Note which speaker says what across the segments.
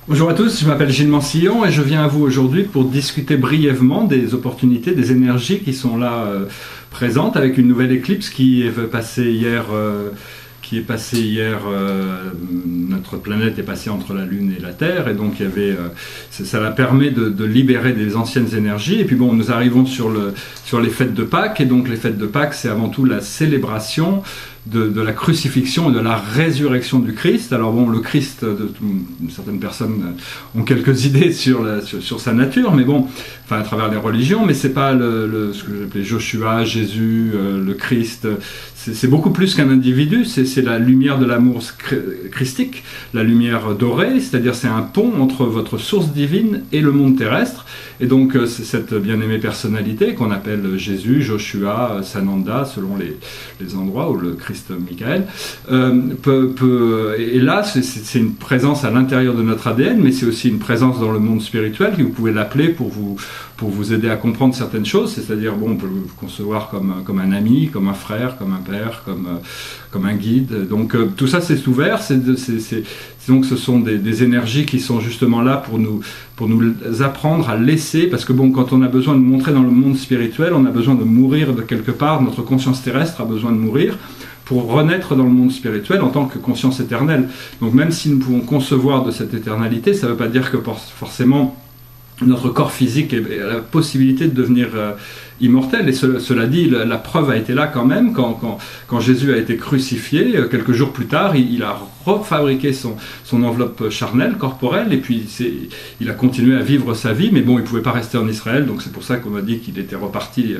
Speaker 1: Bonjour à tous, je m'appelle Gilles Mansillon et je viens à vous aujourd'hui pour discuter brièvement des opportunités, des énergies qui sont là présentes avec une nouvelle éclipse qui est passée hier. Notre planète est passée entre la Lune et la Terre, et donc ça permet de libérer des anciennes énergies. Et puis bon, nous arrivons sur les fêtes de Pâques, et donc les fêtes de Pâques, c'est avant tout la célébration de la crucifixion et de la résurrection du Christ. Alors bon, le Christ, certaines personnes ont quelques idées sur sa nature, mais bon, enfin à travers les religions, mais c'est pas ce que j'appelais Joshua, Jésus, le Christ. C'est beaucoup plus qu'un individu, c'est la lumière de l'amour christique, la lumière dorée, c'est-à-dire c'est un pont entre votre source divine et le monde terrestre. Et donc c'est cette bien-aimée personnalité qu'on appelle Jésus, Joshua, Sananda, selon les endroits, ou le Christ Michael. Et là, c'est une présence à l'intérieur de notre ADN, mais c'est aussi une présence dans le monde spirituel, que vous pouvez l'appeler pour vous aider à comprendre certaines choses. C'est-à-dire, bon, on peut le concevoir comme un ami, comme un frère, comme un père, comme un guide. Donc tout ça, c'est ouvert. Donc ce sont des énergies qui sont justement là pour nous apprendre à laisser, parce que bon, quand on a besoin de montrer dans le monde spirituel, on a besoin de mourir de quelque part, notre conscience terrestre a besoin de mourir pour renaître dans le monde spirituel en tant que conscience éternelle. Donc même si nous pouvons concevoir de cette éternalité, ça ne veut pas dire que forcément notre corps physique a la possibilité de devenir immortel. Et cela dit, la preuve a été là quand même, quand Jésus a été crucifié, quelques jours plus tard, il a refabriqué son enveloppe charnelle, corporelle, et puis il a continué à vivre sa vie, mais bon, il ne pouvait pas rester en Israël, donc c'est pour ça qu'on a dit qu'il était reparti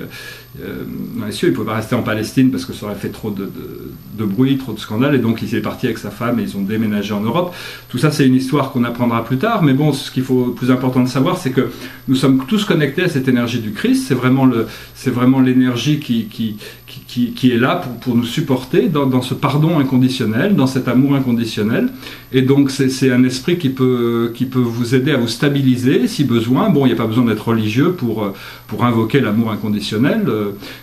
Speaker 1: dans les cieux. Il ne pouvait pas rester en Palestine, parce que ça aurait fait trop de bruit, trop de scandales, et donc il est parti avec sa femme, et ils ont déménagé en Europe. Tout ça, c'est une histoire qu'on apprendra plus tard, mais bon, ce qu'il faut, le plus important de savoir, c'est que nous sommes tous connectés à cette énergie du Christ. C'est vraiment l'énergie qui est là pour nous supporter dans ce pardon inconditionnel, dans cet amour inconditionnel. Et donc c'est un esprit qui peut vous aider à vous stabiliser si besoin. Bon, il n'y a pas besoin d'être religieux pour invoquer l'amour inconditionnel.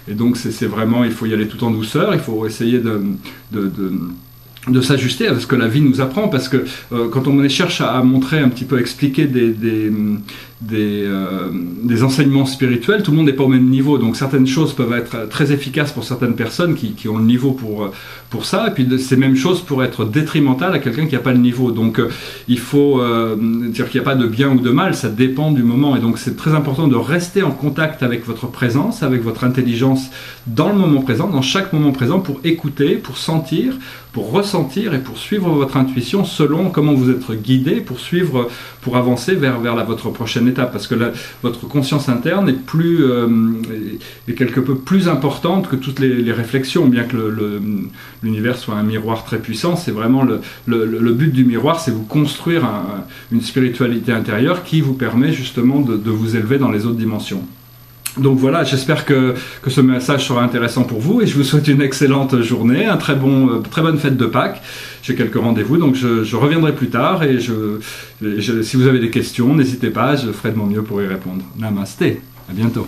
Speaker 1: Et donc c'est vraiment, il faut y aller tout en douceur, il faut essayer de s'ajuster à ce que la vie nous apprend, parce que quand on cherche à montrer un petit peu, expliquer des enseignements spirituels, tout le monde n'est pas au même niveau, donc certaines choses peuvent être très efficaces pour certaines personnes qui ont le niveau pour ça, et puis ces mêmes choses pourraient être détrimentales à quelqu'un qui n'a pas le niveau. Donc il faut dire qu'il n'y a pas de bien ou de mal, ça dépend du moment, et donc c'est très important de rester en contact avec votre présence, avec votre intelligence dans le moment présent, dans chaque moment présent, pour écouter, pour sentir, pour ressentir et pour suivre votre intuition selon comment vous êtes guidé, pour avancer vers votre prochaine étape, parce que votre conscience interne est quelque peu plus importante que toutes les réflexions, bien que l'univers soit un miroir très puissant. C'est vraiment le but du miroir, c'est vous construire une spiritualité intérieure qui vous permet justement de vous élever dans les autres dimensions. Donc voilà, j'espère que ce message sera intéressant pour vous, et je vous souhaite une excellente journée, très bonne fête de Pâques. J'ai quelques rendez-vous, donc je reviendrai plus tard, et si vous avez des questions, n'hésitez pas, je ferai de mon mieux pour y répondre. Namasté, à bientôt.